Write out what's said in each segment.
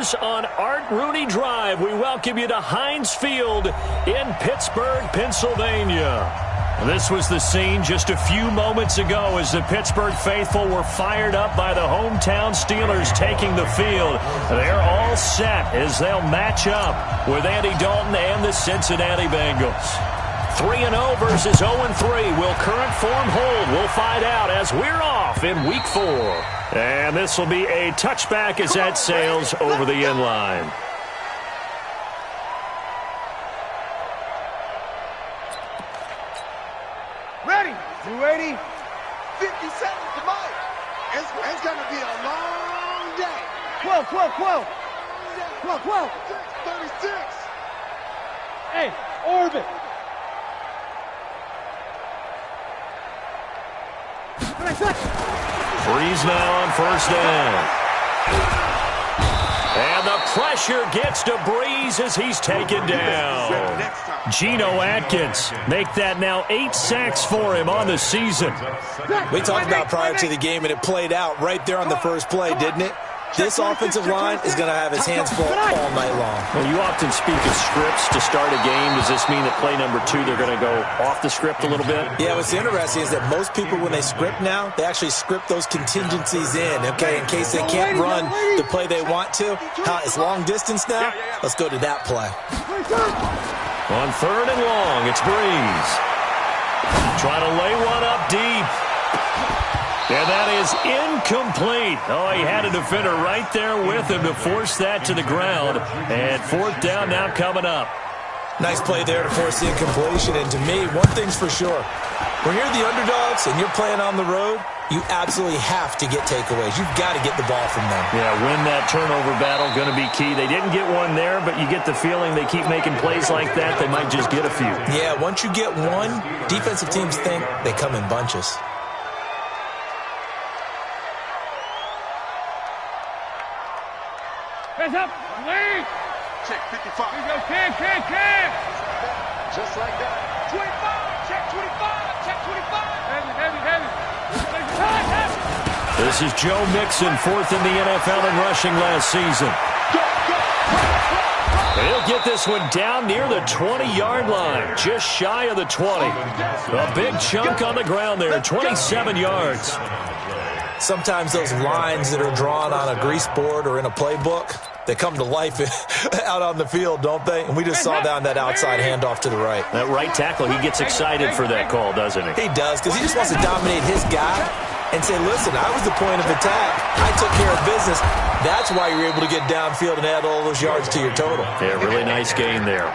Steelers on Art Rooney Drive. We welcome you to Heinz Field in Pittsburgh, Pennsylvania. This was the scene just a few moments ago as the Pittsburgh faithful were fired up by the hometown Steelers taking the field. They're all set as they'll match up with Andy Dalton and the Cincinnati Bengals. 3-0 versus 0-3. Will current form hold? We'll find out as we're off in Week 4. And this will be a touchback as that sails over the end line. Ready? You ready? 50 seconds to Mike. It's going to be a long day. 12. 36. Hey, orbit. Freeze now on first down. And the pressure gets to Breeze as he's taken down. Geno Atkins make that now 8 sacks for him on the season. We talked about prior to the game, and it played out right there on the first play, didn't it? This offensive line is going to have his hands full all night long. Well, you often speak of scripts to start a game. Does this mean that play number 2, they're going to go off the script a little bit? Yeah, what's interesting is that most people, when they script now, they actually script those contingencies in, okay, in case they can't run the play they want to. It's long distance now. Let's go to that play. On 3rd and long, it's Breeze. Trying to lay one up deep. And that is incomplete. Oh, he had a defender right there with him to force that to the ground. And 4th down now coming up. Nice play there to force the incompletion. And to me, one thing's for sure. When you're the underdogs and you're playing on the road, you absolutely have to get takeaways. You've got to get the ball from them. Yeah, win that turnover battle, going to be key. They didn't get one there, but you get the feeling they keep making plays like that, they might just get a few. Yeah, once you get one, defensive teams think they come in bunches. Hands up. Lead. Check 55. Here we go. Kick. Just like that. 25. Check 25. Check 25. Heavy. This is Joe Mixon, 4th in the NFL in rushing last season. He'll get this one down near the 20-yard line, just shy of the 20. A big chunk on the ground there, 27 yards. Sometimes those lines that are drawn on a grease board or in a playbook, they come to life out on the field, don't they? And we just saw down that outside handoff to the right. That right tackle, he gets excited for that call, doesn't he? He does, because he just wants to dominate his guy and say, listen, I was the point of attack. I took care of business. That's why you're able to get downfield and add all those yards to your total. Yeah, really nice gain there.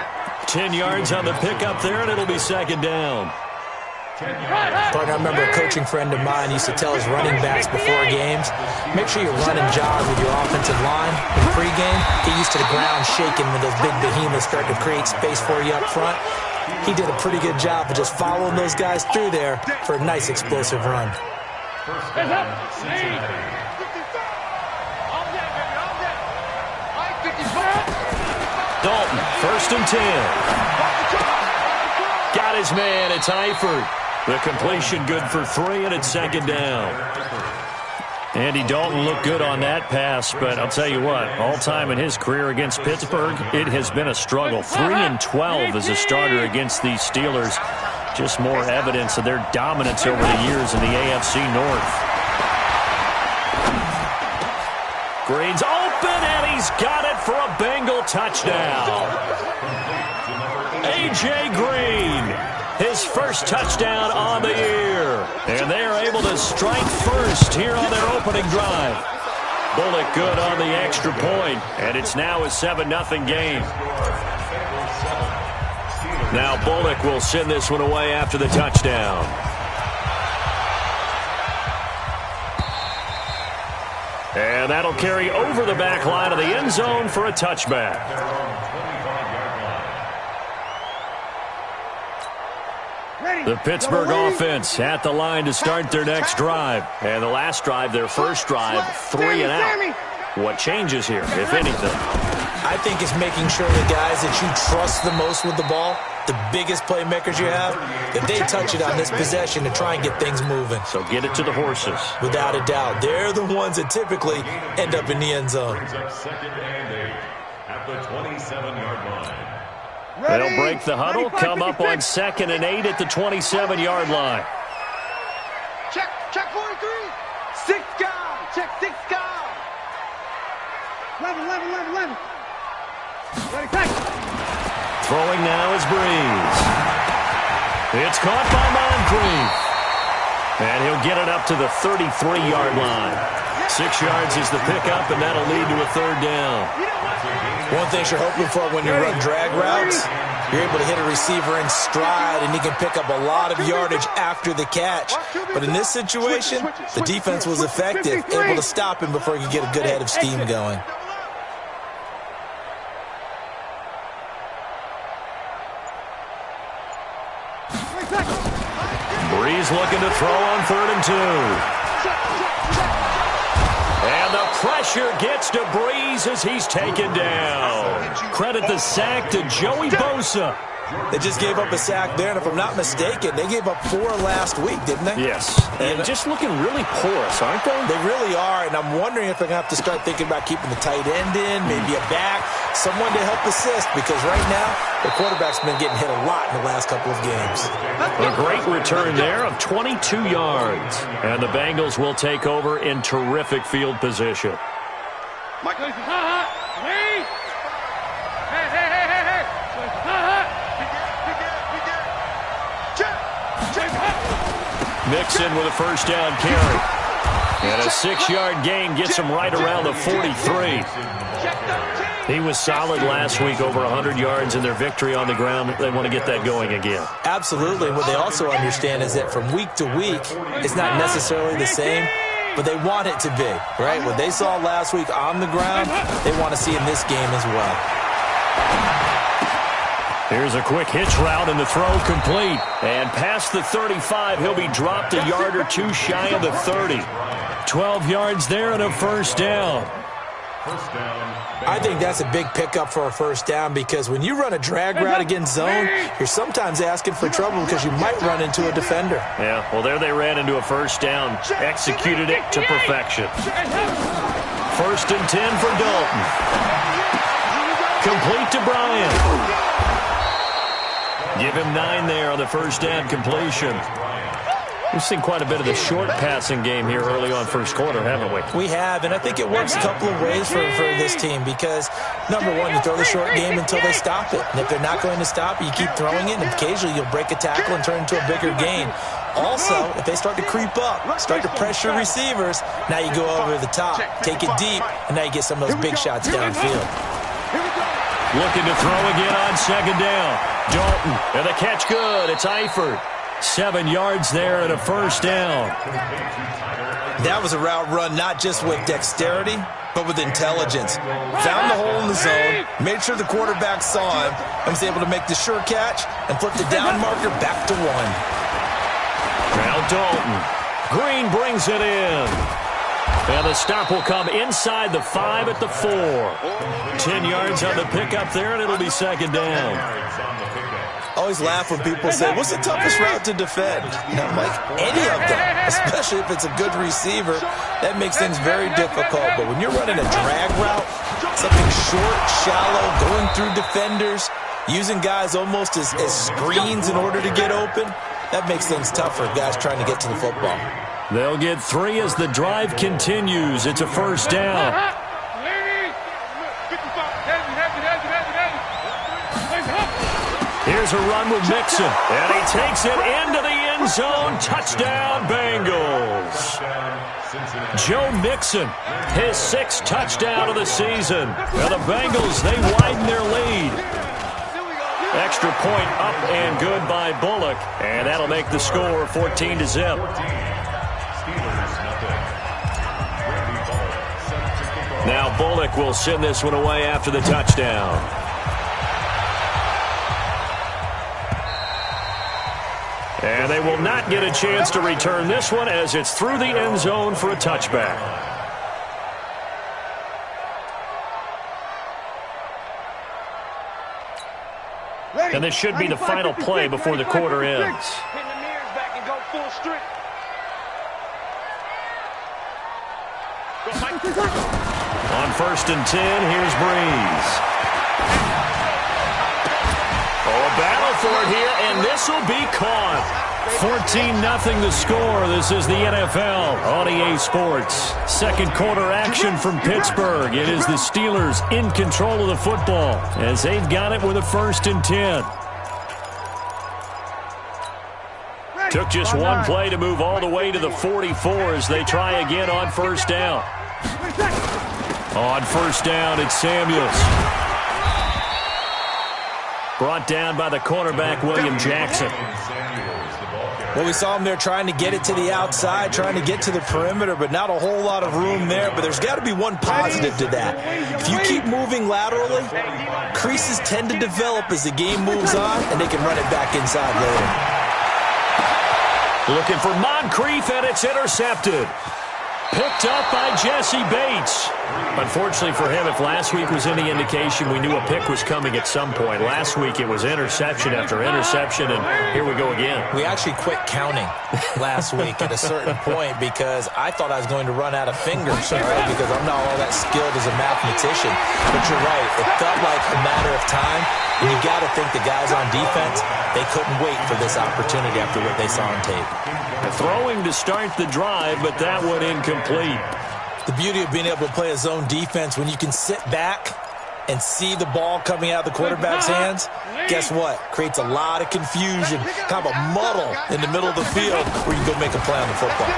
10 yards on the pickup there, and it'll be 2nd down. Partner, I remember a coaching friend of mine used to tell his running backs before games, make sure you run and jog with your offensive line in pregame. Get used to the ground shaking when those big behemoths start to create space for you up front. He did a pretty good job of just following those guys through there for a nice explosive run. Dalton, 1st and 10. Got his man, it's Eifert. The completion good for 3, and it's 2nd down. Andy Dalton looked good on that pass, but I'll tell you what, all time in his career against Pittsburgh, it has been a struggle. 3-12 as a starter against these Steelers. Just more evidence of their dominance over the years in the AFC North. Green's open, and he's got it for a Bengal touchdown. A.J. Green, his first touchdown on the year. And they are able to strike first here on their opening drive. Bullock good on the extra point, and it's now a 7-0 game. Now Bullock will send this one away after the touchdown. And that'll carry over the back line of the end zone for a touchback. The Pittsburgh offense at the line to start their next drive. And the last drive, their first drive, 3 and out. What changes here, if anything? I think it's making sure the guys that you trust the most with the ball, the biggest playmakers you have, that they touch it on this possession to try and get things moving. So get it to the horses. Without a doubt. They're the ones that typically end up in the end zone. Second and 8 at the 27-yard line. They'll break the huddle, come up on 2nd and 8 at the 27-yard line. Check 43. 6 guys. Check 6 guys. 11. Ready, back. Throwing now is Breeze. It's caught by Moncrief. And he'll get it up to the 33-yard line. 6 yards is the pickup, and that'll lead to a 3rd down. One thing you're hoping for when you run drag routes, you're able to hit a receiver in stride, and he can pick up a lot of yardage after the catch. But in this situation, the defense was effective, able to stop him before he could get a good head of steam going. Breeze looking to throw on 3rd and 2. And the pressure gets to Breeze as he's taken down. Credit the sack to Joey Bosa. They just gave up a sack there, and if I'm not mistaken, they gave up 4 last week, didn't they? Yes, and just looking really porous, aren't they? They really are, and I'm wondering if they're going to have to start thinking about keeping the tight end in, maybe a back, someone to help assist, because right now, the quarterback's been getting hit a lot in the last couple of games. A great return there of 22 yards, and the Bengals will take over in terrific field position. Mixon with a 1st down carry. And a 6-yard gain gets him right around the 43. He was solid last week, over 100 yards in their victory on the ground. They want to get that going again. Absolutely. What they also understand is that from week to week, it's not necessarily the same, but they want it to be, right? What they saw last week on the ground, they want to see in this game as well. Here's a quick hitch route, and the throw complete. And past the 35, he'll be dropped a yard or 2 shy of the 30. 12 yards there and a 1st down. I think that's a big pickup for a 1st down, because when you run a drag route against zone, you're sometimes asking for trouble because you might run into a defender. Yeah, well, there they ran into a 1st down. Executed it to perfection. 1st and 10 for Dalton. Complete to Bryant. Give him 9 there on the 1st down completion. We've seen quite a bit of the short passing game here early on 1st quarter, haven't we? We have, and I think it works a couple of ways for this team, because, number one, you throw the short game until they stop it. And if they're not going to stop it, you keep throwing it, and occasionally you'll break a tackle and turn into a bigger gain. Also, if they start to creep up, start to pressure receivers, now you go over the top, take it deep, and now you get some of those big shots downfield. Looking to throw again on 2nd down. Dalton, and the catch good. It's Eifert. 7 yards there and a 1st down. That was a route run not just with dexterity, but with intelligence. Found the hole in the zone, made sure the quarterback saw him, and was able to make the sure catch and flip the down marker back to 1. Now Dalton. Green brings it in. And the stop will come inside the 5 at the 4. 10 yards on the pickup there, and it'll be 2nd down. I always laugh when people say, what's the toughest route to defend? And I'm like, any of them, especially if it's a good receiver. That makes things very difficult. But when you're running a drag route, something short, shallow, going through defenders, using guys almost as screens in order to get open, that makes things tough for guys trying to get to the football. They'll get 3 as the drive continues. It's a 1st down. Here's a run with Mixon, and he takes it into the end zone. Touchdown, Bengals. Joe Mixon, his 6th touchdown of the season. And the Bengals, they widen their lead. Extra point up and good by Bullock, and that'll make the score 14-0. Now Bullock will send this one away after the touchdown. And they will not get a chance to return this one as it's through the end zone for a touchback. And this should be the final play before the quarter ends. Pin the mirrors back and go full strip. On 1st and 10, here's Breeze. Oh, a battle for it here, and this will be caught. 14-0 the score. This is the NFL on EA Sports. Second quarter action from Pittsburgh. It is the Steelers in control of the football as they've got it with a 1st and 10. Took just one play to move all the way to the 44 as they try again on 1st down. On 1st down, it's Samuels. Brought down by the cornerback, William Jackson. Well, we saw him there trying to get it to the outside, trying to get to the perimeter, but not a whole lot of room there. But there's got to be one positive to that. If you keep moving laterally, creases tend to develop as the game moves on, and they can run it back inside later. Looking for Moncrief, and it's intercepted. Picked up by Jesse Bates. Unfortunately for him, if last week was any indication, we knew a pick was coming at some point. Last week it was interception after interception, and here we go again. We actually quit counting last week at a certain point because I thought I was going to run out of fingers, right? Because I'm not all that skilled as a mathematician. But you're right. It felt like a matter of time, and you got to think the guys on defense, they couldn't wait for this opportunity after what they saw on tape. Throwing to start the drive, but that one incomplete. The beauty of being able to play a zone defense when you can sit back and see the ball coming out of the quarterback's hands, guess what? Creates a lot of confusion, kind of a muddle in the middle of the field where you can go make a play on the football.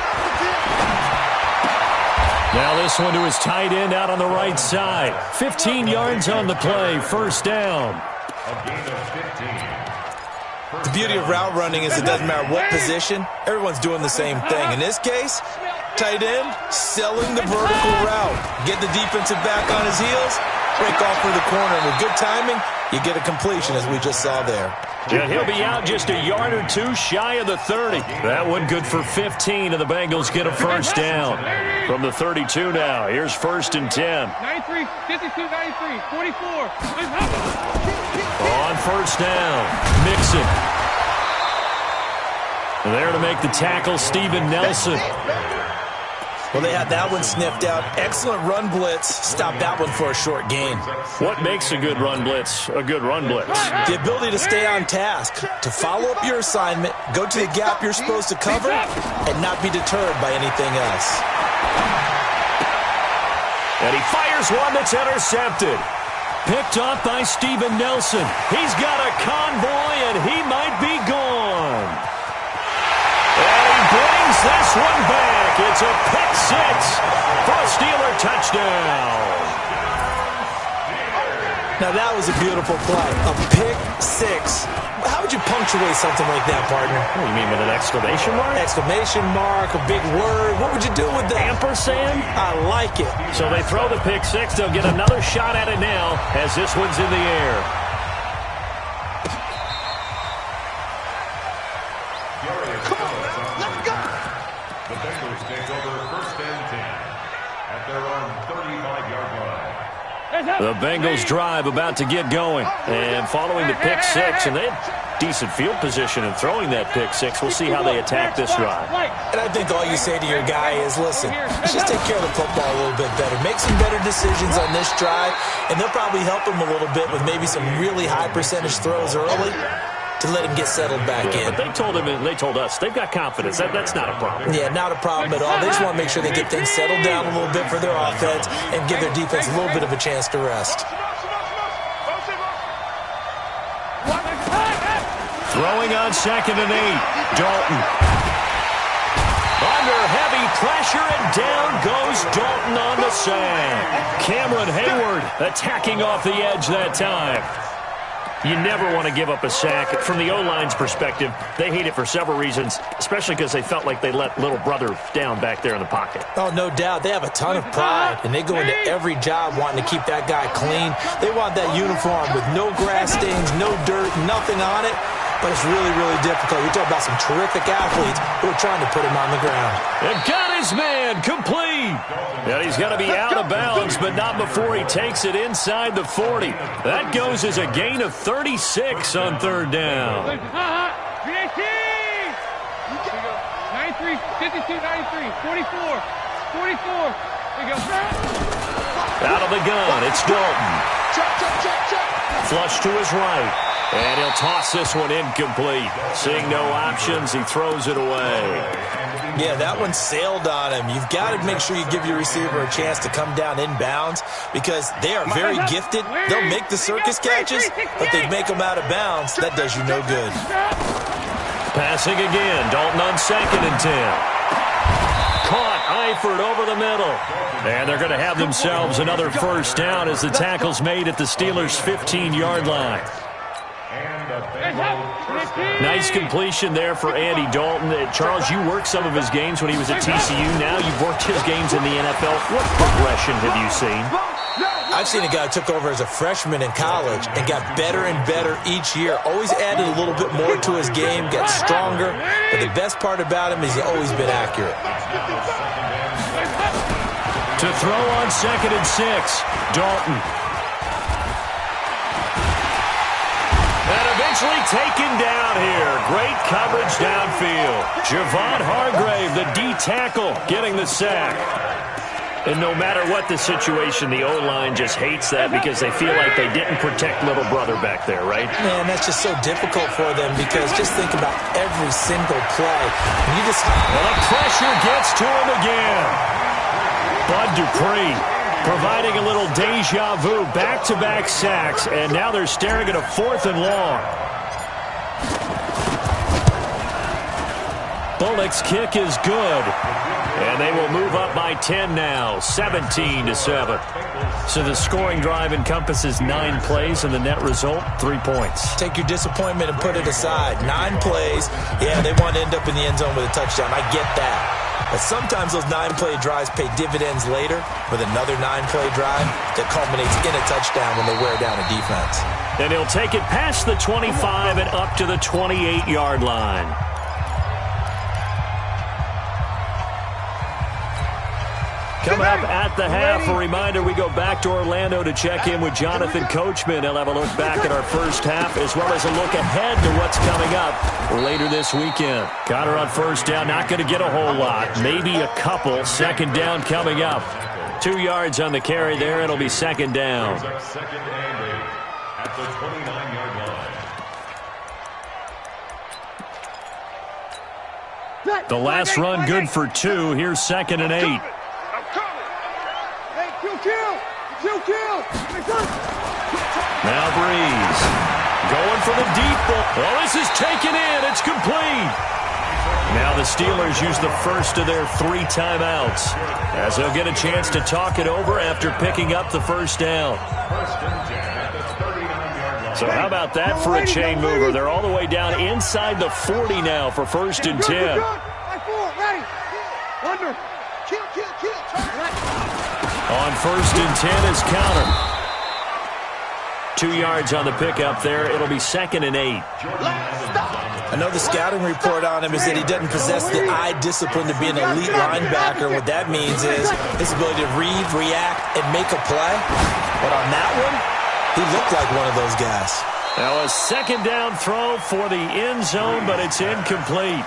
Now this one to his tight end out on the right side. 15 yards on the play, 1st down. A gain of 15. The beauty of route running is it doesn't matter what position, everyone's doing the same thing. In this case, tight end, selling the vertical route. Get the defensive back on his heels, break off for the corner. And with good timing, you get a completion as we just saw there. And he'll be out just a yard or two shy of the 30. That one good for 15, and the Bengals get a 1st down. From the 32 now, here's 1st and 10. 93, 52, 93, 44. On 1st down, Mixon. There to make the tackle, Steven Nelson. Well, they had that one sniffed out. Excellent run blitz. Stopped that one for a short gain. What makes a good run blitz a good run blitz? The ability to stay on task, to follow up your assignment, go to the gap you're supposed to cover, and not be deterred by anything else. And he fires one that's intercepted. Picked up by Steven Nelson. He's got a convoy, and he might be gone. And he brings this one back. It's a pick six for a Steeler touchdown. Now, that was a beautiful play. A pick six. How would you punctuate something like that, partner? What do you mean, with an exclamation mark? Exclamation mark, a big word. What would you do with that? Ampersand? I like it. So they throw the pick six. They'll get another shot at it now as this one's in the air. Come on, let's go. The Bengals take over 1st and 10 at their own 35-yard line. The Bengals drive about to get going. And following the pick six, and they had decent field position in throwing that pick six. We'll see how they attack this drive. And I think all you say to your guy is, listen, let's just take care of the football a little bit better. Make some better decisions on this drive, and they'll probably help him a little bit with maybe some really high percentage throws early to let him get settled back in. But they told him, and they told us, they've got confidence. That's not a problem. Yeah, not a problem at all. They just want to make sure they get things settled down a little bit for their offense and give their defense a little bit of a chance to rest. Throwing on 2nd and 8. Dalton. Under heavy pressure, and down goes Dalton on the sack. Cameron Hayward attacking off the edge that time. You never want to give up a sack. From the O-line's perspective, they hate it for several reasons, especially because they felt like they let little brother down back there in the pocket. Oh, no doubt. They have a ton of pride, and they go into every job wanting to keep that guy clean. They want that uniform with no grass stains, no dirt, nothing on it, but it's really, really difficult. You're talking about some terrific athletes who are trying to put him on the ground. They got his man, complete. And he's going to be out of bounds, but not before he takes it inside the 40. That goes as a gain of 36 on third down. 93, 52, 93, 44, 44. There you go. Out of the gun, it's Dalton. Flush to his right. And he'll toss this one incomplete. Seeing no options, he throws it away. Yeah, that one sailed on him. You've got to make sure you give your receiver a chance to come down inbounds because they are very gifted. They'll make the circus catches, but they make them out of bounds. That does you no good. Passing again. Dalton on 2nd and 10. Caught Eifert over the middle. And they're going to have themselves another first down as the tackle's made at the Steelers' 15-yard line. Nice completion there for Andy Dalton. Charles, you worked some of his games when he was at TCU. Now you've worked his games in the NFL. What progression have you seen? I've seen a guy who took over as a freshman in college and got better and better each year. Always added a little bit more to his game, got stronger. But the best part about him is he's always been accurate. To throw on 2nd and 6, Dalton. And eventually taken down here. Great coverage downfield. Javon Hargrave, the D tackle, getting the sack. And no matter what the situation, the O-line just hates that because they feel like they didn't protect little brother back there, right? Man, that's just so difficult for them because just think about every single play. You just... Well, the pressure gets to him again. Bud Dupree providing a little deja vu, back-to-back sacks, and now they're staring at a 4th and long. Bullock's kick is good. And they will move up by 10 now, 17-7. So the scoring drive encompasses 9 plays, and the net result, 3 points. Take your disappointment and put it aside. 9 plays, yeah, they want to end up in the end zone with a touchdown. I get that. But sometimes those 9-play drives pay dividends later with another 9-play drive that culminates in a touchdown when they wear down a defense. And he'll take it past the 25 and up to the 28-yard line. Coming up at the half, a reminder, we go back to Orlando to check in with Jonathan Coachman. He'll have a look back at our first half as well as a look ahead to what's coming up later this weekend. Connor on first down, not going to get a whole lot, maybe a couple. Second down coming up. 2 yards on the carry there. It'll be second down. Second and 8 at the 29-yard line. The last run good for 2. Here's second and 8. Now Breeze going for the deep ball. Oh, this is taken in. It's complete. Now the Steelers use the first of their 3 timeouts as they'll get a chance to talk it over after picking up the first down. So how about that for a chain mover? They're all the way down inside the 40 now for first and 10. On first and 10 is Counter. 2 yards on the pickup there. It'll be second and 8. I know the scouting report on him is that he doesn't possess the eye discipline to be an elite linebacker. What that means is his ability to read, react, and make a play. But on that one, he looked like one of those guys. Now a second down throw for the end zone, but it's incomplete.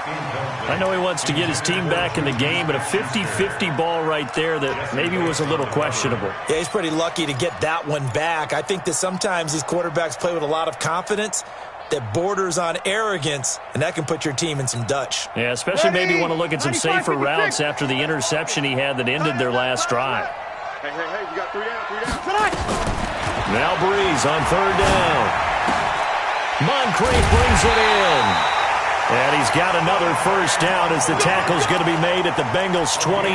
I know he wants to get his team back in the game, but a 50-50 ball right there that maybe was a little questionable. Yeah, he's pretty lucky to get that one back. I think that sometimes these quarterbacks play with a lot of confidence that borders on arrogance, and that can put your team in some Dutch. Yeah, especially maybe want to look at some safer routes after the interception he had that ended their last drive. Hey, you got 3 down. Now Breeze on third down. Moncrief brings it in. And he's got another first down as the tackle's going to be made at the Bengals' 28.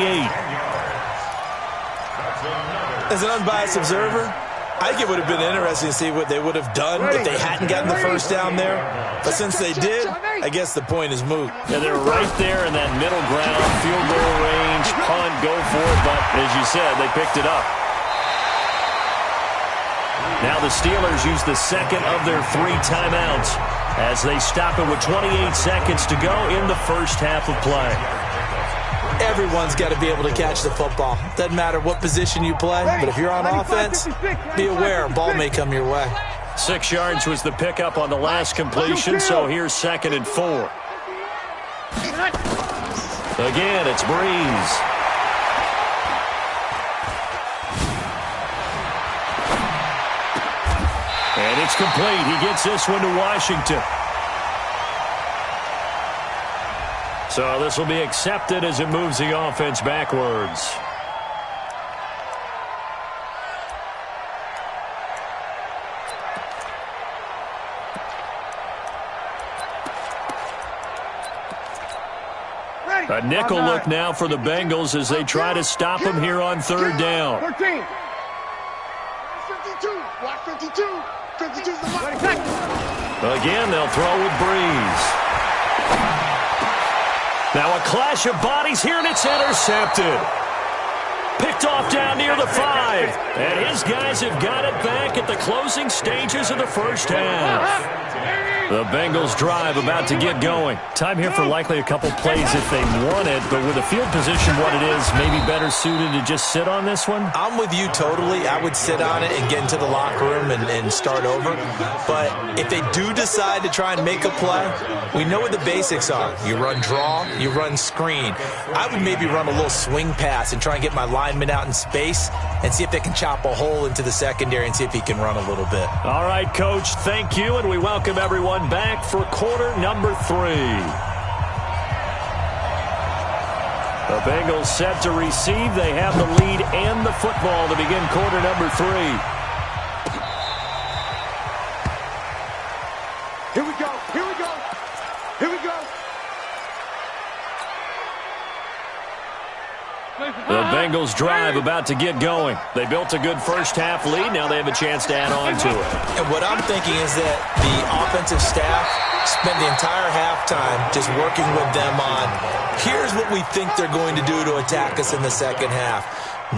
As an unbiased observer, I think it would have been interesting to see what they would have done if they hadn't gotten the first down there. But since they did, I guess the point is moot. Yeah, they're right there in that middle ground, field goal range, punt, go for it. But as you said, they picked it up. Now the Steelers use the second of their 3 timeouts as they stop it with 28 seconds to go in the first half of play. Everyone's got to be able to catch the football. Doesn't matter what position you play, but if you're on offense, be aware a ball may come your way. 6 yards was the pickup on the last completion, so here's 2nd and 4. Again, it's Breeze. And it's complete. He gets this one to Washington. So this will be accepted as it moves the offense backwards. A nickel look now for the Bengals as they try to stop him here on 3rd down. 13. 52. Watch 52. 52 is the mark. Again, they'll throw with Breeze. Now a clash of bodies here, and it's intercepted. Picked off down near the 5. And his guys have got it back at the closing stages of the first half. The Bengals drive about to get going. Time here for likely a couple plays if they want it, but with the field position what it is, maybe better suited to just sit on this one? I'm with you totally. I would sit on it and get into the locker room and start over. But if they do decide to try and make a play, we know what the basics are. You run draw, you run screen. I would maybe run a little swing pass and try and get my lineman out in space and see if they can chop a hole into the secondary and see if he can run a little bit. All right, Coach, thank you, and we welcome everyone back for quarter number 3. The Bengals set to receive. They have the lead and the football to begin quarter number 3. Here we go. Here we go. Here we go. The Bengals drive about to get going. They built a good first half lead. Now they have a chance to add on to it. And what I'm thinking is that the offensive staff spent the entire halftime just working with them on, here's what we think they're going to do to attack us in the second half.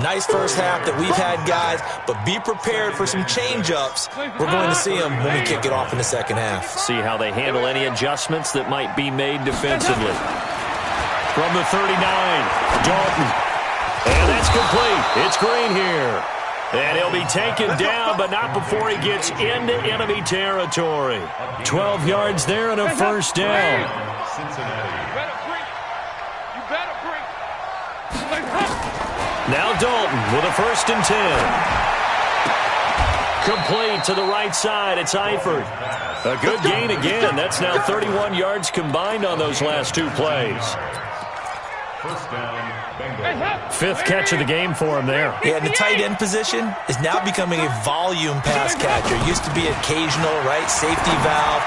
Nice first half that we've had, guys, but be prepared for some change-ups. We're going to see them when we kick it off in the second half. See how they handle any adjustments that might be made defensively. From the 39, Dalton. And that's complete. It's Green here. And he'll be taken down, but not before he gets into enemy territory. 12 yards there and a first down. Now Dalton with a 1st and 10. Complete to the right side. It's Eifert. A good gain again. That's now 31 yards combined on those last 2 plays. 5th catch of the game for him there. Yeah, and the tight end position is now becoming a volume pass catcher. Used to be occasional, right? Safety valve.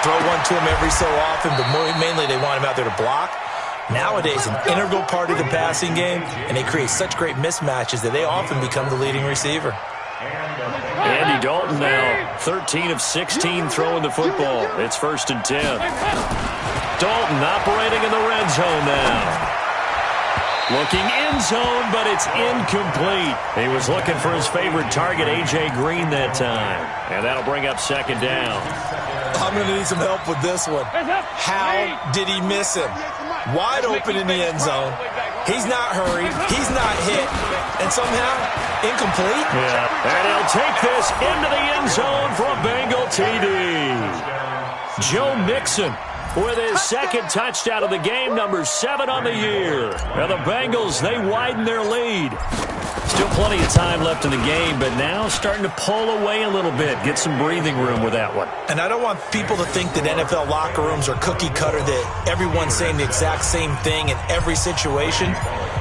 Throw one to him every so often, but mainly they want him out there to block. Nowadays, an integral part of the passing game, and they create such great mismatches that they often become the leading receiver. Andy Dalton now 13 of 16 throwing the football. It's 1st and 10. Dalton operating in the red zone now. Looking in zone, but it's incomplete. He was looking for his favorite target, A.J. Green, that time. And that'll bring up 2nd down. I'm going to need some help with this one. How did he miss him? Wide open in the end zone. He's not hurried. He's not hit. And somehow, incomplete. Yeah, and he'll take this into the end zone for a Bengal TD. Joe Mixon with his 2nd touchdown of the game, number 7 on the year. And the Bengals, they widen their lead. Still plenty of time left in the game, but now starting to pull away a little bit. Get some breathing room with that one. And I don't want people to think that NFL locker rooms are cookie cutter, that everyone's saying the exact same thing in every situation.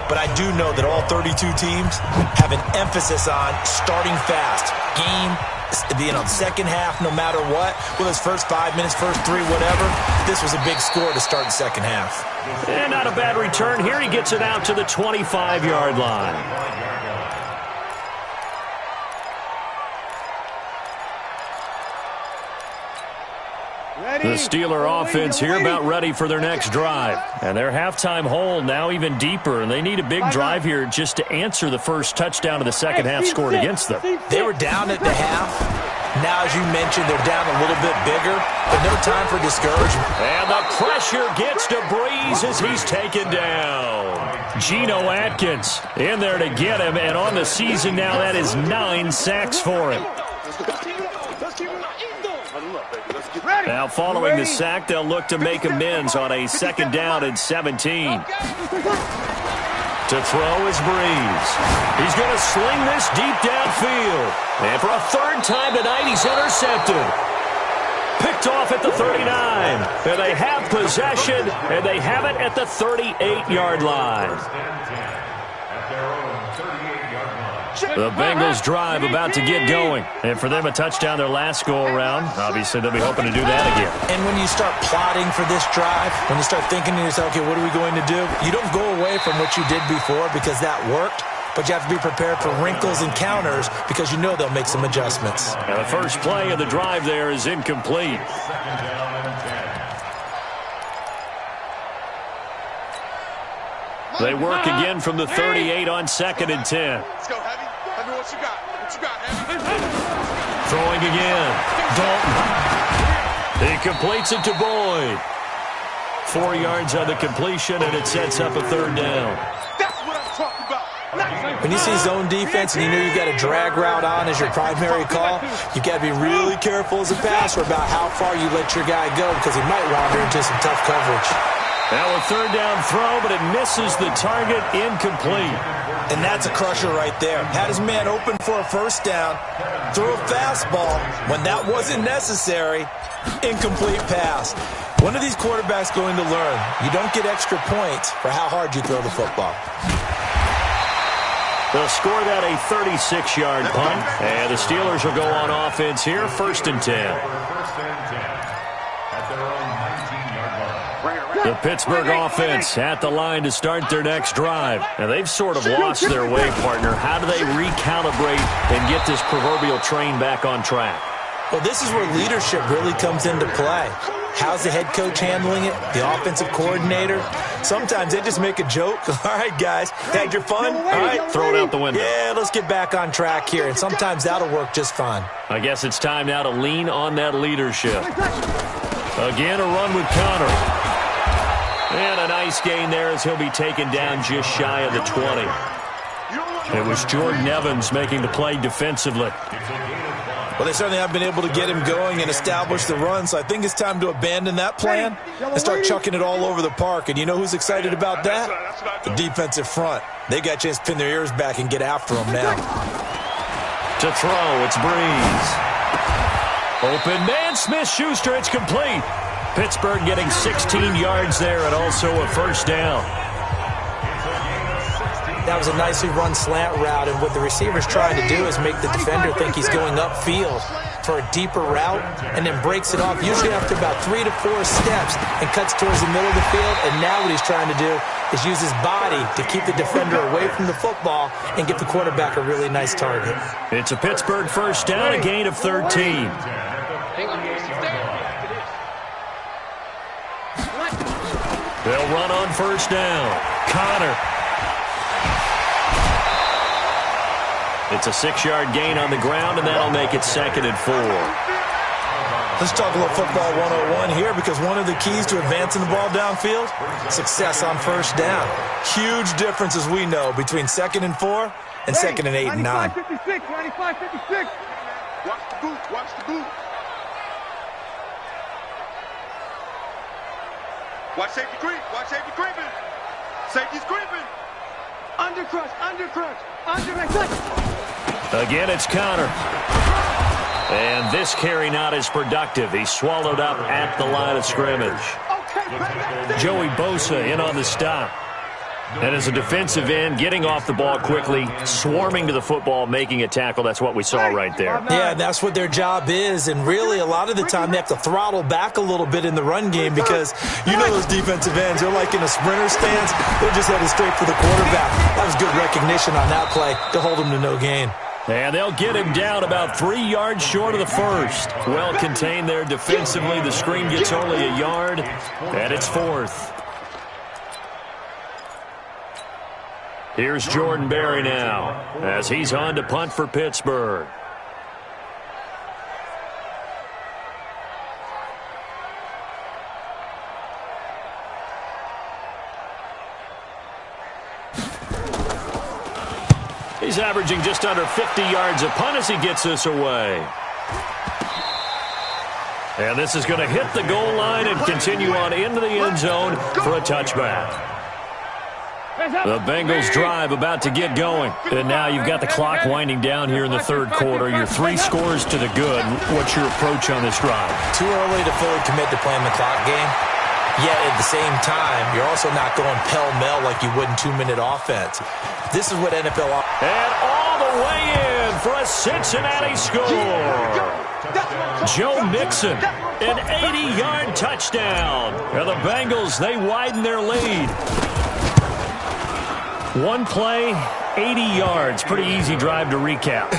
But I do know that all 32 teams have an emphasis on starting fast. Game, second half, no matter what. Whether it's first 5 minutes, first 3, whatever. This was a big score to start the second half. And not a bad return here. He gets it out to the 25-yard line. The Steeler offense here about ready for their next drive. And their halftime hole now even deeper, and they need a big drive here just to answer the first touchdown of the second half scored against them. They were down at the half. Now, as you mentioned, they're down a little bit bigger, but no time for discouragement. And the pressure gets to Breeze as he's taken down. Geno Atkins in there to get him, and on the season now, that is 9 sacks for him. Now, following the sack, they'll look to make amends on a 2nd down and 17. To throw is Breeze. He's going to sling this deep downfield. And for a 3rd time tonight, he's intercepted. Picked off at the 39. And they have possession, and they have it at the 38-yard line. The Bengals drive about to get going. And for them, a touchdown their last go-around. Obviously, they'll be hoping to do that again. And when you start plotting for this drive, when you start thinking to yourself, okay, what are we going to do? You don't go away from what you did before because that worked. But you have to be prepared for wrinkles and counters because you know they'll make some adjustments. And the first play of the drive there is incomplete. They work again from the 38 on 2nd and 10. Let's go, Heavy. Heavy, what you got? What you got, Heavy? Throwing again. Dalton. He completes it to Boyd. 4 yards on the completion, and it sets up a 3rd down. That's what I'm talking about. When you see zone defense and you know you've got a drag route on as your primary call, you've got to be really careful as a passer about how far you let your guy go because he might wander into some tough coverage. Now a 3rd down throw, but it misses the target, incomplete. And that's a crusher right there. Had his man open for a 1st down, threw a fastball. When that wasn't necessary, incomplete pass. When are these quarterbacks going to learn? You don't get extra points for how hard you throw the football. They'll score that a 36-yard punt. And the Steelers will go on offense here, 1st and 10. The Pittsburgh offense at the line to start their next drive. And they've sort of lost their way, partner. How do they recalibrate and get this proverbial train back on track? Well, this is where leadership really comes into play. How's the head coach handling it? The offensive coordinator? Sometimes they just make a joke. All right, guys, had your fun? All right, throw it out the window. Yeah, let's get back on track here. And sometimes that'll work just fine. I guess it's time now to lean on that leadership. Again, a run with Connor. And a nice gain there as he'll be taken down just shy of the 20. It was Jordan Evans making the play defensively. Well, they certainly have been able to get him going and establish the run, so I think it's time to abandon that plan and start chucking it all over the park. And you know who's excited about that? The defensive front. They got a chance to pin their ears back and get after him now. To throw, it's Breeze. Open man, Smith-Schuster, it's complete. Pittsburgh getting 16 yards there and also a 1st down. That was a nicely run slant route, and what the receiver's trying to do is make the defender think he's going upfield for a deeper route and then breaks it off, usually after about 3 to 4 steps, and cuts towards the middle of the field. And now what he's trying to do is use his body to keep the defender away from the football and give the quarterback a really nice target. It's a Pittsburgh 1st down, a gain of 13. They'll run on 1st down. Connor. It's a 6-yard gain on the ground, and that'll make it 2nd and 4. Let's talk a little football 101 here, because one of the keys to advancing the ball downfield, success on 1st down. Huge difference, as we know, between 2nd and 4 and 2nd and 8 and 9. 95-56, 95-56. Watch the boot, watch the boot. Watch safety creep, watch safety creeping. Safety's creeping. Undercrush, undercrush, undercrush. Again, it's Connor. And this carry not as productive. He's swallowed up at the line of scrimmage. Joey Bosa in on the stop. And as a defensive end, getting off the ball quickly, swarming to the football, making a tackle. That's what we saw right there. Yeah, that's what their job is. And really, a lot of the time, they have to throttle back a little bit in the run game because you know those defensive ends, they're like in a sprinter stance. They're just headed straight for the quarterback. That was good recognition on that play to hold him to no gain. And they'll get him down about 3 yards short of the first. Well contained there defensively. The screen gets only a yard, and it's 4th. Here's Jordan Berry now as he's on to punt for Pittsburgh. He's averaging just under 50 yards a punt as he gets this away. And this is going to hit the goal line and continue on into the end zone for a touchback. The Bengals drive about to get going. And now you've got the clock winding down here in the third quarter. You're 3 scores to the good. What's your approach on this drive? Too early to fully commit to playing the clock game. Yet at the same time, you're also not going pell-mell like you would in 2-minute offense. This is what NFL... And all the way in for a Cincinnati score. Joe Mixon, an 80-yard touchdown. And the Bengals, they widen their lead. One play, 80 yards. Pretty easy drive to recap.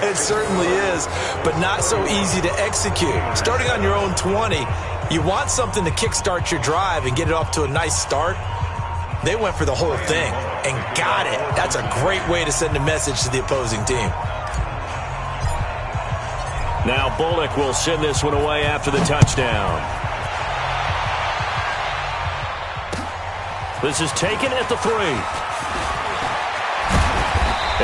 It certainly is, but not so easy to execute. Starting on your own 20, you want something to kickstart your drive and get it off to a nice start. They went for the whole thing and got it. That's a great way to send a message to the opposing team. Now Bullock will send this one away after the touchdown. This is taken at the 3.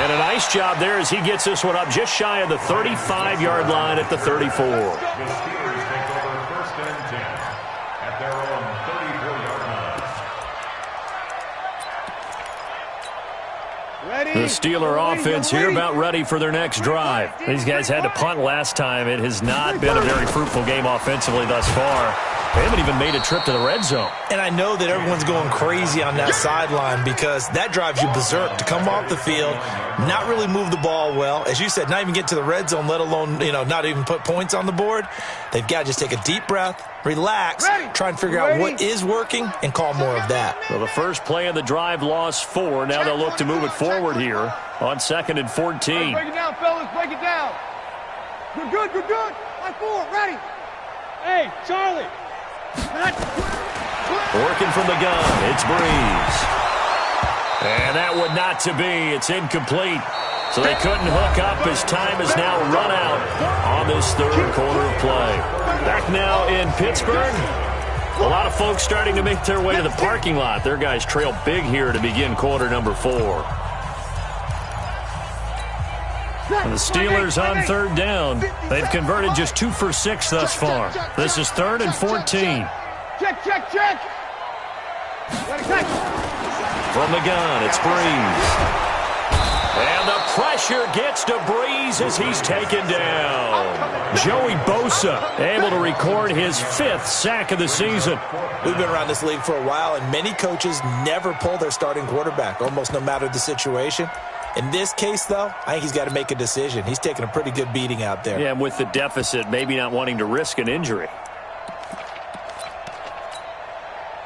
And a nice job there as he gets this one up just shy of the 35-yard line at the 34. The Steelers take over 1st and 10 at their own 34-yard line. The Steeler offense here about ready for their next drive. These guys had to punt last time. It has not been a very fruitful game offensively thus far. They haven't even made a trip to the red zone. And I know that everyone's going crazy on that sideline because that drives you berserk to come off the field, not really move the ball well. As you said, not even get to the red zone, let alone, not even put points on the board. They've got to just take a deep breath, relax, try and figure out what is working, and call more of that. Well, the first play of the drive lost 4. Now they'll look to move it forward here on 2nd and 14. Break it down, fellas. Break it down. We're good. We're good. Line 4. Ready. Hey, Charlie. Working from the gun, it's Breeze. And that would not to be. It's incomplete. So they couldn't hook up as time has now run out on this third quarter of play. Back now in Pittsburgh. A lot of folks starting to make their way to the parking lot. Their guys trail big here to begin quarter number 4. And the Steelers on 3rd down. They've converted just 2 for 6 thus far. This is 3rd and 14. Check. From the gun, it's Breeze. And the pressure gets to Breeze as he's taken down. Joey Bosa able to record his 5th sack of the season. We've been around this league for a while, and many coaches never pull their starting quarterback, almost no matter the situation. In this case, though, I think he's got to make a decision. He's taking a pretty good beating out there. Yeah, and with the deficit, maybe not wanting to risk an injury.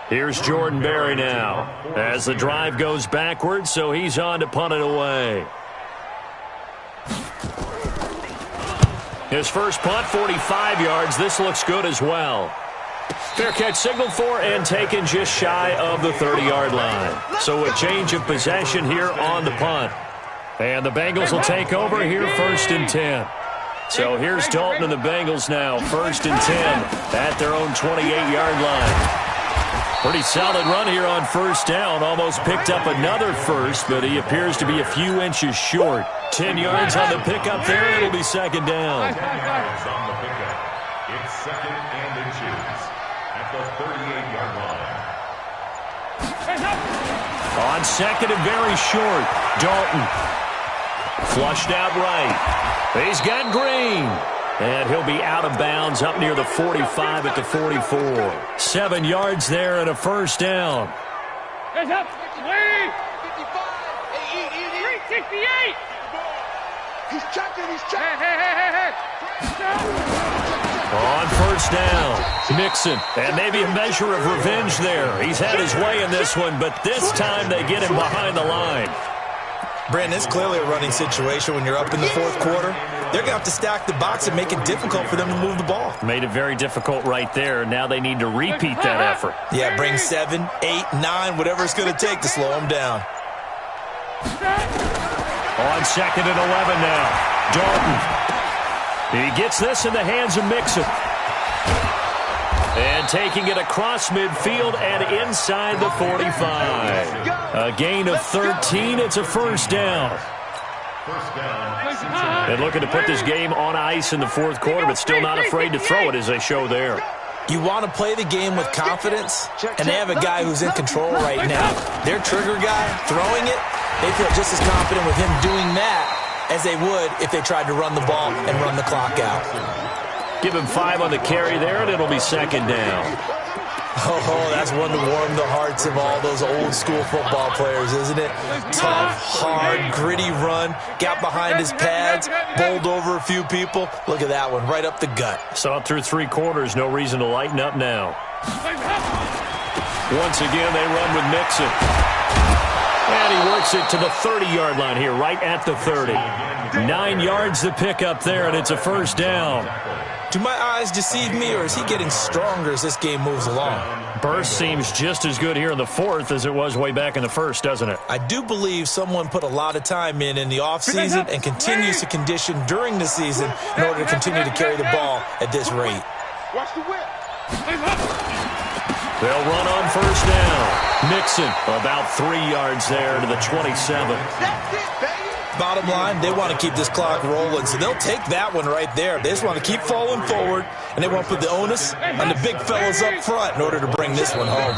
Here's Jordan Berry now as the drive goes backwards, so he's on to punt it away. His first punt, 45 yards. This looks good as well. Fair catch signaled for and taken just shy of the 30-yard line. So a change of possession here on the punt. And the Bengals will take over here 1st and 10. So here's Dalton and the Bengals now, 1st and 10 at their own 28-yard line. Pretty solid run here on 1st down. Almost picked up another first, but he appears to be a few inches short. 10 yards on the pickup there. It'll be 2nd down. 10 yards on the pickup. It's 2nd and inches at the 38-yard line. On 2nd and very short, Dalton. Flushed out right. He's got Green. And he'll be out of bounds up near the 45 at the 44. 7 yards there and a 1st down. Hands up. 55. 368. He's checking. Hey. On 1st down, Mixon. And maybe a measure of revenge there. He's had his way in this one, but this time they get him behind the line. Brandon, it's clearly a running situation when you're up in the 4th quarter. They're going to have to stack the box and make it difficult for them to move the ball. Made it very difficult right there. Now they need to repeat that effort. Yeah, bring 7, 8, 9, whatever it's going to take to slow them down. On 2nd and 11 now, Dalton. He gets this in the hands of Mixon. And taking it across midfield and inside the 45. A gain of 13. It's a 1st down. First down, Cincinnati. And looking to put this game on ice in the fourth quarter, but still not afraid to throw it as they show there. You want to play the game with confidence, and they have a guy who's in control right now. Their trigger guy, throwing it, they feel just as confident with him doing that as they would if they tried to run the ball and run the clock out. Give him 5 on the carry there, and it'll be second down. Oh, that's one to warm the hearts of all those old-school football players, isn't it? Tough, hard, gritty run, got behind his pads, bowled over a few people. Look at that one, right up the gut. Saw it through 3 quarters, no reason to lighten up now. Once again, they run with Mixon. And he works it to the 30-yard line here, right at the 30. 9 yards to pick up there, and it's a first down. Do my eyes deceive me, or is he getting stronger as this game moves along? Burst seems just as good here in the fourth as it was way back in the first, doesn't it? I do believe someone put a lot of time in the offseason and continues to condition during the season in order to continue to carry the ball at this rate. Watch the whip. They'll run on first down. Mixon about 3 yards there to the 27. That's it, baby. Bottom line, they want to keep this clock rolling, so they'll take that one right there. They just want to keep falling forward, and they want to put the onus on the big fellas up front in order to bring this one home.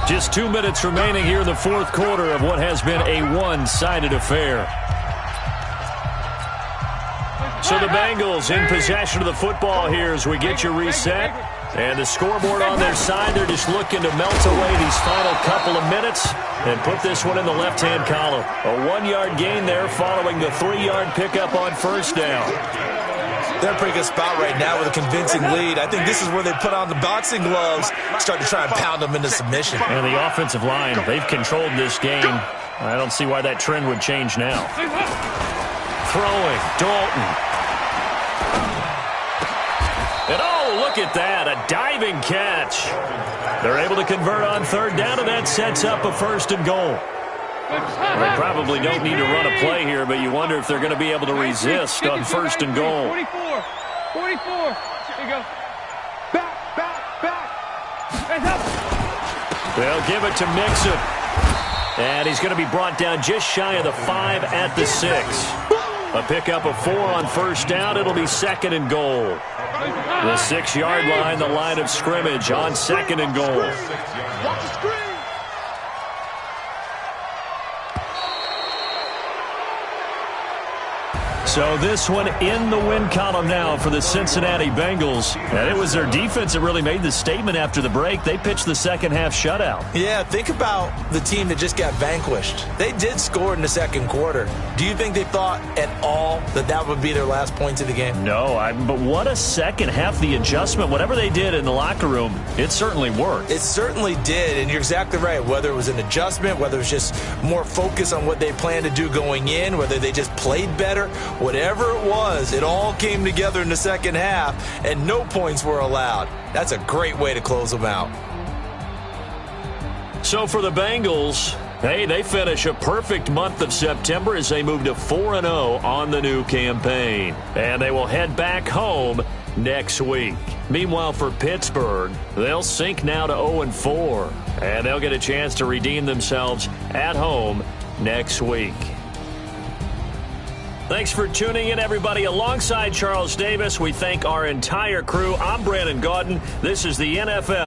Just 2 minutes remaining here in the fourth quarter of what has been a one-sided affair. So the Bengals in possession of the football here as we get you reset. And the scoreboard on their side, they're just looking to melt away these final couple of minutes and put this one in the left-hand column. A 1-yard gain there following the 3-yard pickup on first down. They're in a pretty good spot right now with a convincing lead. I think this is where they put on the boxing gloves, start to try and pound them into submission. And the offensive line, they've controlled this game. I don't see why that trend would change now. Throwing, Dalton. And oh, look at that, a diving catch. They're able to convert on third down, and that sets up a first and goal. They probably don't need to run a play here, but you wonder if they're going to be able to resist on first and goal. 44. 44. There you go. Back. Hands up. They'll give it to Mixon. And he's going to be brought down just shy of the 5 at the 6. A pickup of 4 on first down. It'll be second and goal. The 6-yard line, the line of scrimmage on second and goal. Watch the screen. So this one in the win column now for the Cincinnati Bengals. And it was their defense that really made the statement after the break. They pitched the second half shutout. Yeah, think about the team that just got vanquished. They did score in the second quarter. Do you think they thought at all that that would be their last points of the game? No, but what a second half. The adjustment, whatever they did in the locker room, it certainly worked. It certainly did, and you're exactly right. Whether it was an adjustment, whether it was just more focus on what they planned to do going in, whether they just played better, whatever it was, it all came together in the second half, and no points were allowed. That's a great way to close them out. So for the Bengals, hey, they finish a perfect month of September as they move to 4-0 on the new campaign. And they will head back home next week. Meanwhile, for Pittsburgh, they'll sink now to 0-4. And they'll get a chance to redeem themselves at home next week. Thanks for tuning in, everybody. Alongside Charles Davis, we thank our entire crew. I'm Brandon Gaudin. This is the NFL.